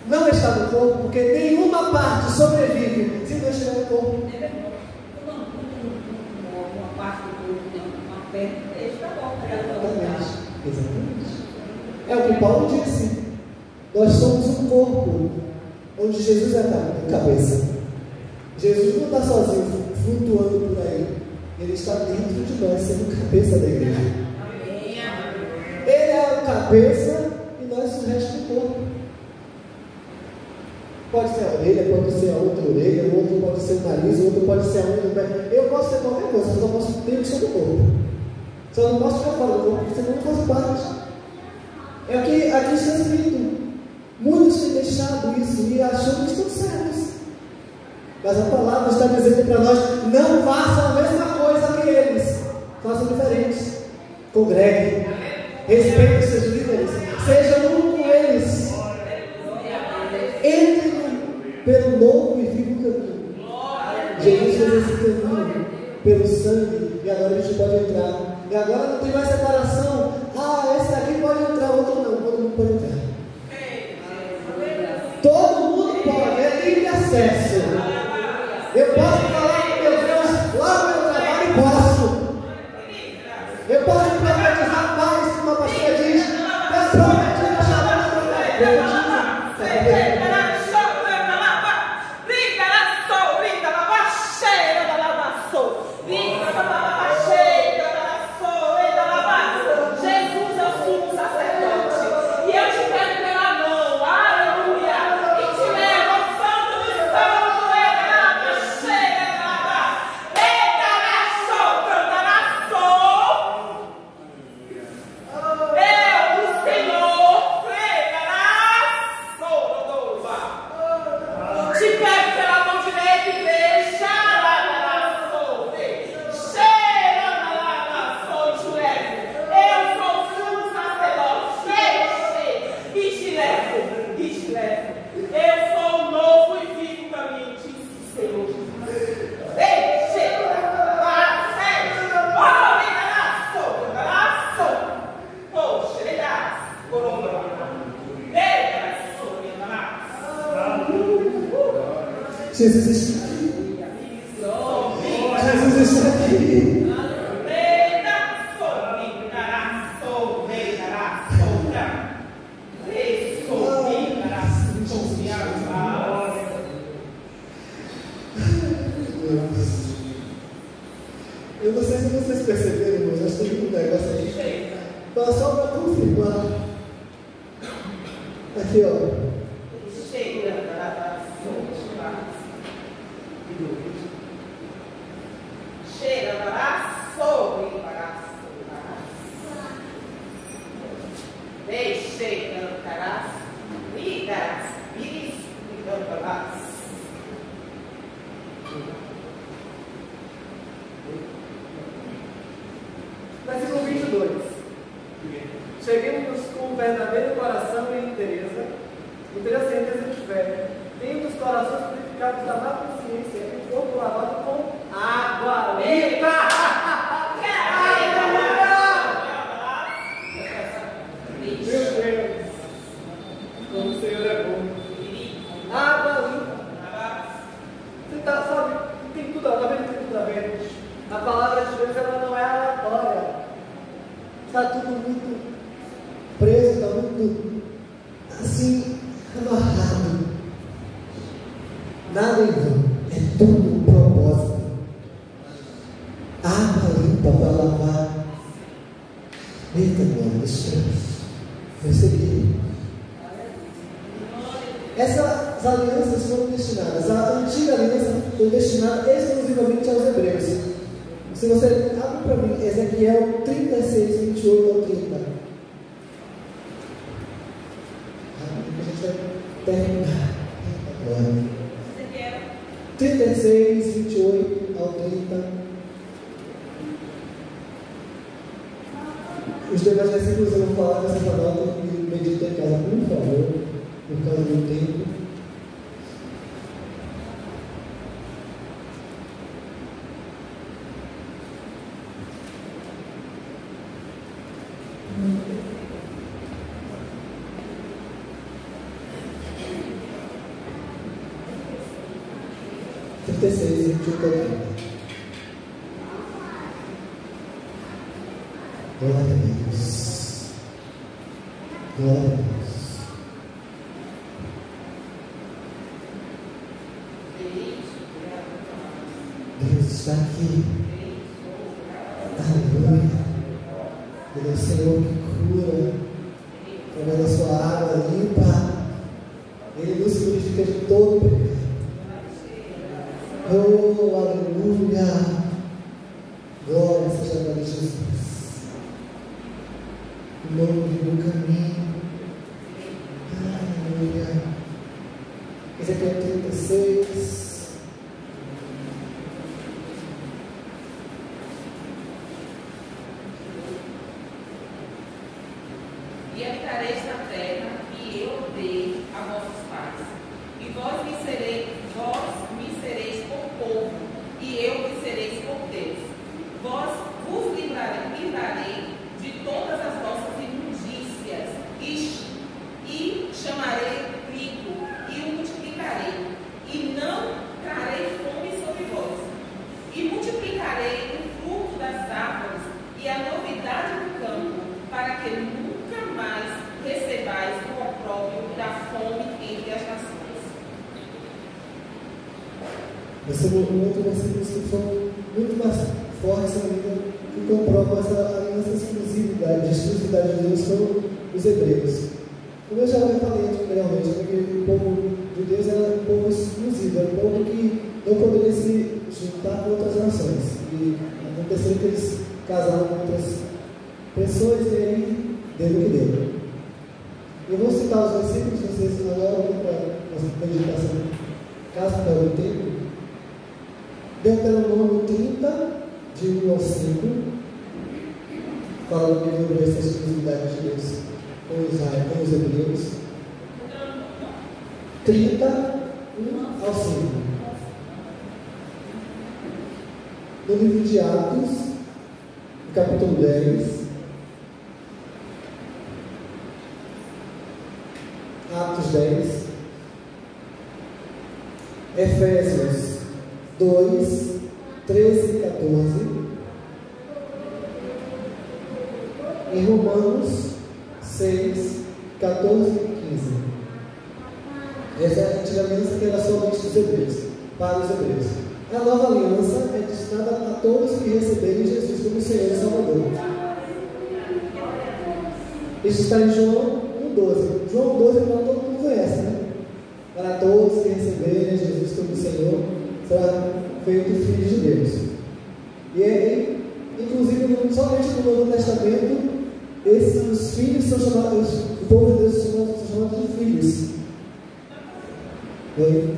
Não está no corpo, porque nenhuma parte sobrevive se não estiver no corpo. Uma parte do corpo, uma perna, está bom. Exatamente. É o que Paulo disse. Nós somos um corpo, onde Jesus é a cabeça. Jesus não está sozinho, flutuando por aí. Ele está dentro de nós, sendo cabeça da igreja. Ele é a cabeça e nós o resto do corpo. Pode ser a orelha, pode ser a outra orelha, o outro pode ser o nariz, o outro pode ser a unha do pé. Eu posso ser qualquer coisa, só posso ter que ser do corpo. Só não posso ficar fora do corpo, porque senão não faz parte. É o que aqui está escrito. Muitos têm deixado isso e acham que estão certos. Mas a palavra está dizendo para nós: não façam a mesma coisa que eles, façam diferentes. Congreguem, respeitem seus líderes, sejam um com eles, entrem pelo novo e vivo caminho. Jesus fez esse caminho pelo sangue e agora a gente pode entrar. E agora não tem mais separação. Esse daqui pode entrar, outro não, todo mundo pode entrar. Todo mundo pode, é livre acesso. Eu posso falar com meu Deus lá no meu trabalho, posso. Eu posso profetizar mais, como a pastora diz. Eu profetizo a chamada do Pai. Jesus Jesus está aqui. Jesus está aqui. Eu não sei se vocês perceberam, mas acho que tem um negócio aí. Mas só para confirmar. Aqui, ó. Versículo 22. Cheguemos com verdadeiro coração e inteira certeza de fé, tendo os corações purificados da má consciência e o corpo lavado com água limpa. Meu Deus, como o Senhor é bom. Água limpa. Você tá, sabe, tem tudo a ver, tem tudo a ver. A palavra de Deus, ela não é aleatória. Está tudo muito preso, está muito assim, amarrado. Nada em vão, é tudo um propósito. Água limpa para lavar. Eita, mano, deixa eu receber. Essas alianças foram destinadas, a antiga aliança foi destinada exclusivamente aos hebreus. Se você abre para mim, Ezequiel 36, 28 ao 30. A gente vai terminar agora. 36, 28 ao 30. Os demais versículos eu vou falar nessa nota e medita em casa, por favor, por causa do tempo. Glória a Deus. Glória a Deus. Deus está aqui. Aleluia. Ele é o Senhor que cura. Através da sua água limpa. Ele nos purifica de todo pecado. Oh, aleluia. Glória seja a Deus Jesus. O nome do caminho. Aleluia. Ezequiel 36. E habitareis na terra que eu dei a vossos pais, e vós me sereis por povo, e eu vos sereis por Deus. Vós vos livrarei de todas as vossas imundícias, e chamarei rico, e o multiplicarei, e não trarei fome sobre vós, e multiplicarei o fruto das árvores e a novidade do campo, para que nunca mais recebais o opróbrio da fome entre as nações. Esse é um outro versículo que foi muito mais forte ainda, que comprova essa aliança exclusividade de Deus com os hebreus. Como eu já falei anteriormente, porque o povo de Deus era um povo exclusivo, era um povo que não poderia se juntar com outras nações. E aconteceu que eles casaram com outras pessoas e aí deu o que deu. Eu vou citar os versículos, vocês agora vão para a nossa meditação, caso para o tempo. Deuteronômio 30, de 1 ao 5, falando que sobre essa exclusividade de Deus com os hebreus. 30, 1 ao 5. No livro de Atos, no capítulo 10. Atos 10. Efésios 2, 13 e 14. Em Romanos 6, 14 e 15. Essa é a antiga aliança que era somente dos hebreus, para os hebreus. A nova aliança é destinada a todos que receberem Jesus como Senhor e Salvador. Isso está em João 1,12. João 12 para todo mundo conhece, né? Para todos que receberem Jesus como Senhor, será feito filho de Deus. E aí, inclusive, somente no Novo Testamento, os filhos são chamados, o povo de Deus são chamados de filhos. Oi?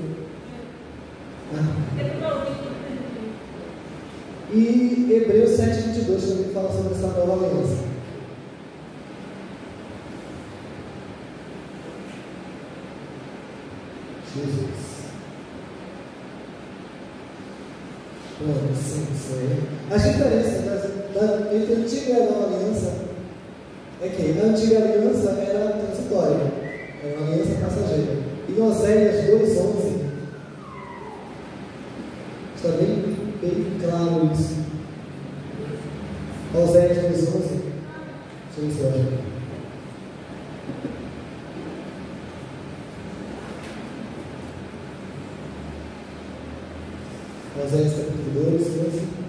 E Hebreus 7,22 também fala sobre essa nova aliança. Jesus. Pronto, sim, isso aí. As diferenças entre a antiga e a nova aliança é que a antiga aliança era transitória, era uma aliança passageira. Em Oséias 2,11 está bem claro isso. Oséias 2,11. Deixa eu ver se eu acho aqui. Oséias capítulo 2, 11.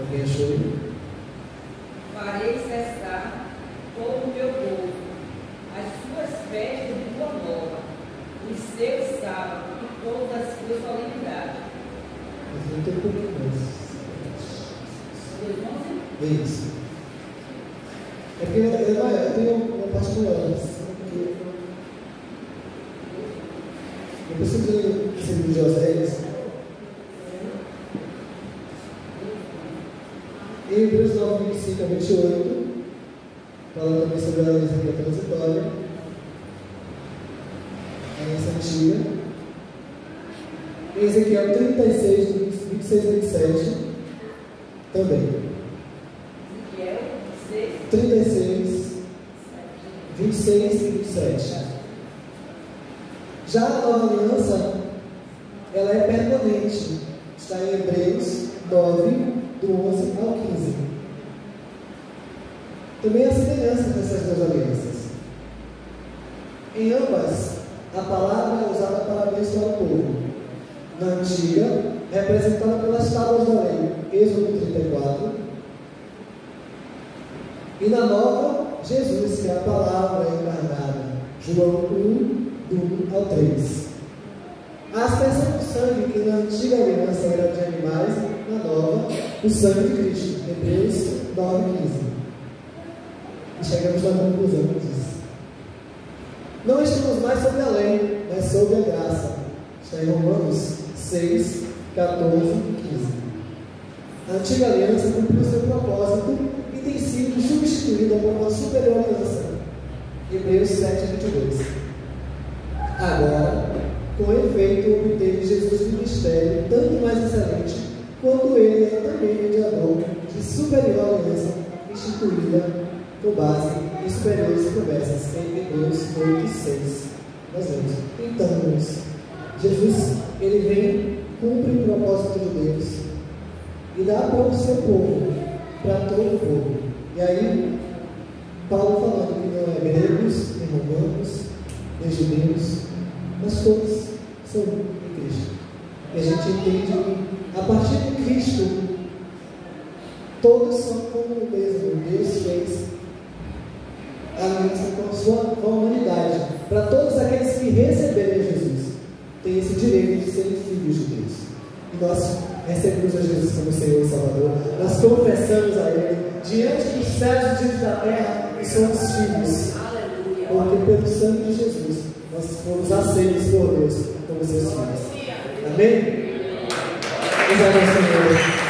Alguém achou? Farei cessar todo o meu povo, as suas festas de lua nova, os seus sábados e todas as suas solenidades. Mas não tem um pouquinho mais. 2:11? É isso. É porque eu tenho uma parte maior. Eu preciso de esse livro de Oséias. Em Hebreus 9, 25 a 28, fala também sobre a aliança que é transitória, a aliança antiga. Em Ezequiel 36, 26 a 27, também. Ezequiel 6, 36, 26 e 27. Já a nova aliança, ela é permanente. Está em Hebreus 9, do 11 ao 15. Também a semelhança dessas duas alianças. Em ambas, a palavra é usada para abençoar o povo. Na antiga, representada pelas tábuas da lei, Êxodo 34. E na nova, Jesus, que é a palavra encarnada, João 1, do 1 ao 3. A aspersão do sangue, que na antiga aliança era de animais, na nova, o sangue de Cristo, Hebreus 9, 15. E chegamos na conclusão disso. Não estamos mais sob a lei, mas sob a graça. Está em Romanos 6, 14 e 15. A antiga aliança cumpriu seu propósito e tem sido substituída por uma superior aliança. Hebreus 7, 22. Agora, com efeito, obteve Jesus um ministério tanto mais excelente, quanto ele é também mediador de superior aliança instituída com base em superiores promessas em Hebreus 8, 6. Nós vemos. Então, Jesus, ele vem, cumpre o propósito de Deus e dá para o seu povo, para todo o povo. E aí, Paulo falando que não é gregos, nem romanos, nem judeus, mas todos são em Cristo. E a gente entende que, a partir de Cristo, todos são como o mesmo. Deus fez a aliança com a humanidade. Para todos aqueles que receberem Jesus, têm esse direito de serem filhos de Deus. E nós recebemos a Jesus como Senhor e Salvador. Nós confessamos a Ele diante dos céus e diante da terra que somos filhos. Porque pelo sangue de Jesus nós fomos aceitos por Deus como seus filhos. Amém? Obrigado ao Senhor.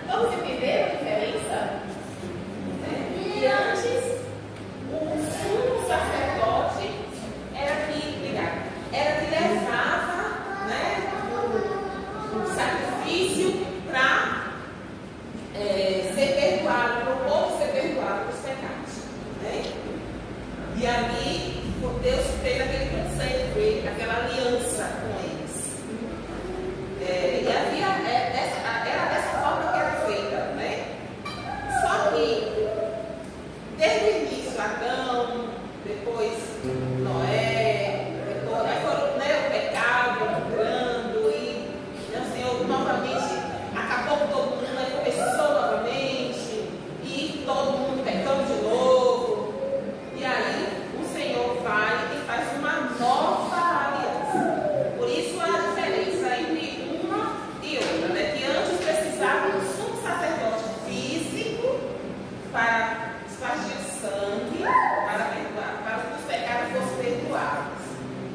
Vamos entender a diferença? E antes, o sacrifício para ser perdoado, para o povo ser perdoado dos pecados. Né? E ali, Deus fez aquele conceito, aquela aliança com eles. E era dessa forma que era feita, né? Só que, desde o início, Adão, depois Noé, depois aí foram, né, o pecado entrando e o Senhor novamente acabou com todo mundo, aí começou novamente e todo mundo pecando de novo. E aí o Senhor vai e faz uma nova aliança. Por isso a diferença entre uma e outra, né? Que antes precisava de um sumo sacerdote físico para espargir sangue, para perdoar, para que os pecados fossem perdoados.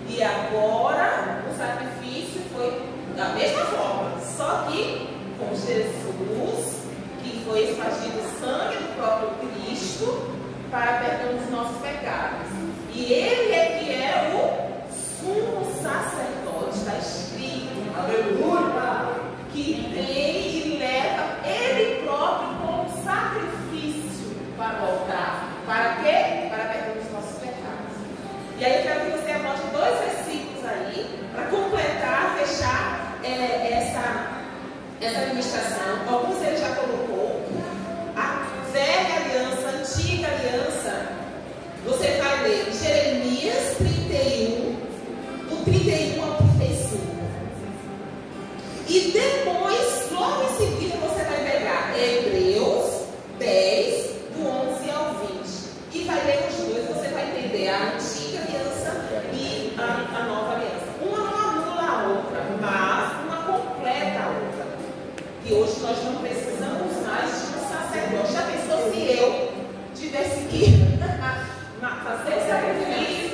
E agora o sacrifício foi da mesma forma, só que com Jesus, que foi espargido o sangue do próprio Cristo para perdão dos nossos pecados. E Ele é que é o sumo sacerdote, está escrito, aleluia, que tem e leva Ele próprio como sacrifício para voltar. Para quê? Para perdão dos nossos pecados. E aí eu quero que você anote 2 versículos aí, para completar, fechar essa administração. Alguns ele já colocou. A velha aliança, a antiga aliança, você vai ler Jeremias 31, do 31 ao 35. E depois, logo em seguida, você vai pegar Hebreus 10, do 11 ao 20. E vai ler os dois, você vai entender a antiga aliança e a nova aliança. Uma não anula a outra, mas uma completa a outra. E hoje nós não precisamos mais de um sacerdote. Já pensou se eu tivesse que fazer o sacrifício?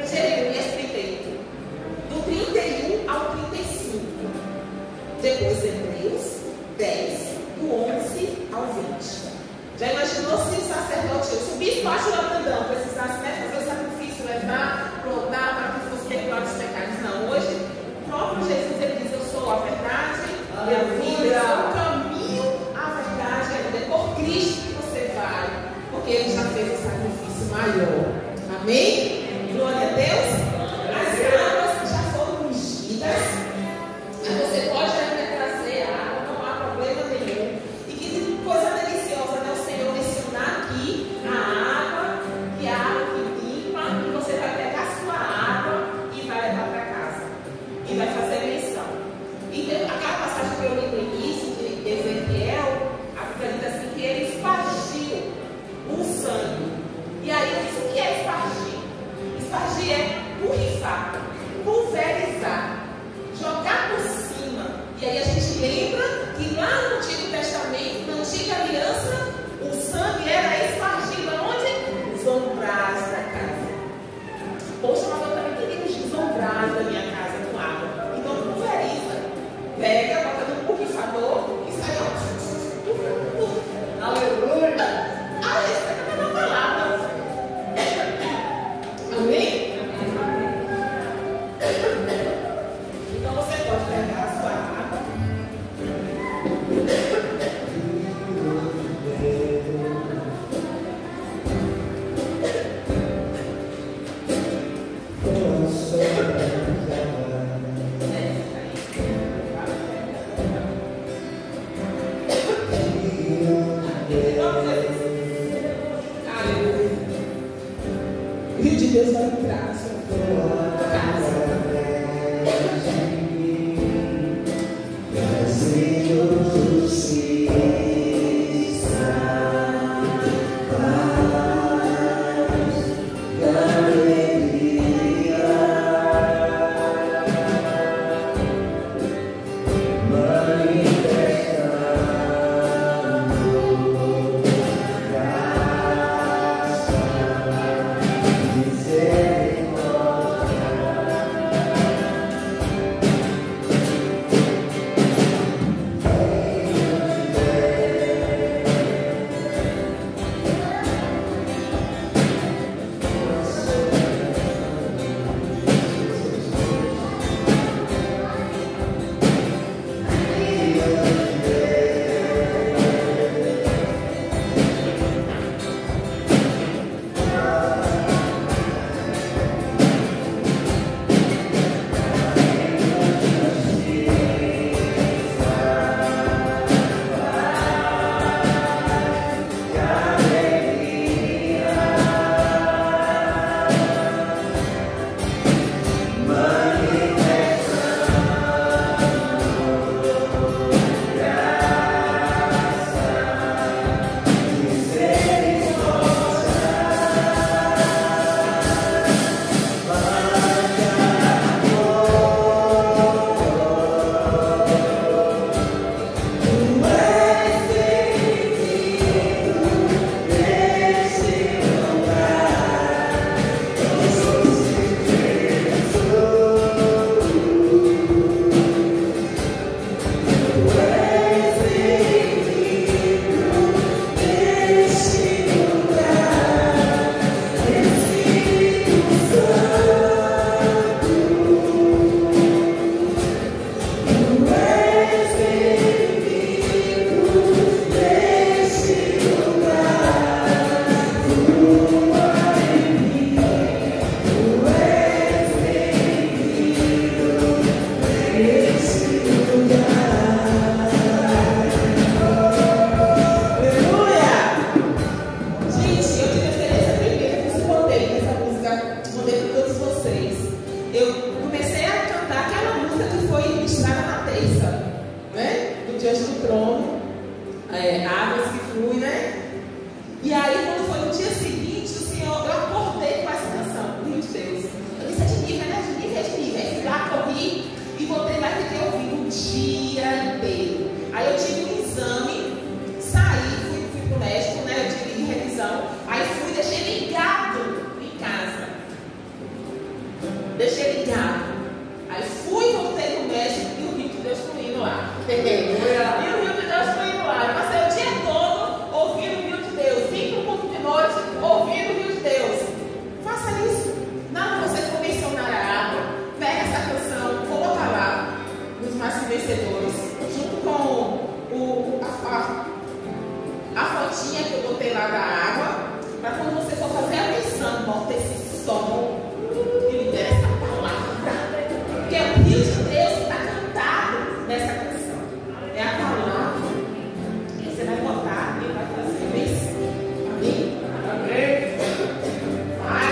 Jeremias 31, do 31 ao 35. Depois Hebreus 10, do 11 ao 20. Já imaginou se o sacerdote, se o bispo Brandão precisasse, né, fazer o sacrifício, levar para o altar para que fosse perdoado os pecados? Não, hoje o próprio Jesus ele diz: eu sou a verdade, a vida, eu sou o caminho, a verdade, a vida. É por Cristo que você vai, porque Ele já fez o sacrifício maior. Amém? Glória a Deus. As águas já foram ungidas. Você pode ainda trazer água, não há problema nenhum. E que coisa deliciosa, né? O Senhor mencionar aqui a água, que é a água que limpa, e você vai pegar a sua água e vai levar para casa. E vai fazer menção. E aquela passagem que eu li no início de Ezequiel, a Bíblia diz assim que ele espargiu o sangue. E aí diz: o que é espargir? Espargir é purifar, pulverizar, jogar por cima. E aí a gente lembra que lá no Antigo Testamento, na Antiga Aliança, o sangue era espargido aonde? Nos umbrais da casa. Poxa, mas eu também queria os umbrais da minha casa com água. Então pulveriza, pega, bota no purificador e sai. Aleluia! Ah, essa é uma palavra. Amém? Então você pode pegar a sua água. O Rio de Deus vai entrar na sua casa. Misericórdia. diante do trono, águas que fluem, né? E aí, quando foi no dia seguinte, o Senhor, eu acordei com essa canção, Rio de Deus. Eu disse, é de nível, né? De nível, é de nível. Aí fui lá, corri e voltei lá e fiquei ouvindo o dia inteiro. Aí eu tive um exame, saí, fui pro médico, né? Eu tive revisão. Aí fui, deixei ligado em casa. Deixei ligado. Aí fui, voltei no médico e o Rio de Deus fluindo lá. E o Rio de Deus fluindo lá. Eu passei o dia todo ouvindo o Rio de Deus. Vim pro culto de noite ouvindo o Rio de Deus. Faça isso. Nada, você for mencionar a água. Pega essa canção, coloca lá nos mais vencedores, junto com a fotinha que eu botei lá da água, para quando você for fazer a missão, bota esse som que libera essa palavra. Porque é o Rio de Deus que está cantado nessa canção. É a palavra. E você vai botar e vai fazer isso. Amém? Amém. Vai.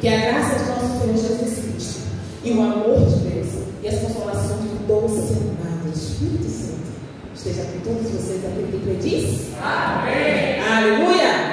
Que a graça de nosso Senhor Jesus Cristo e o amor de Deus e as consolações do doce amado Espírito Santo esteja com todos vocês, aquele que diz. Amém. Aleluia.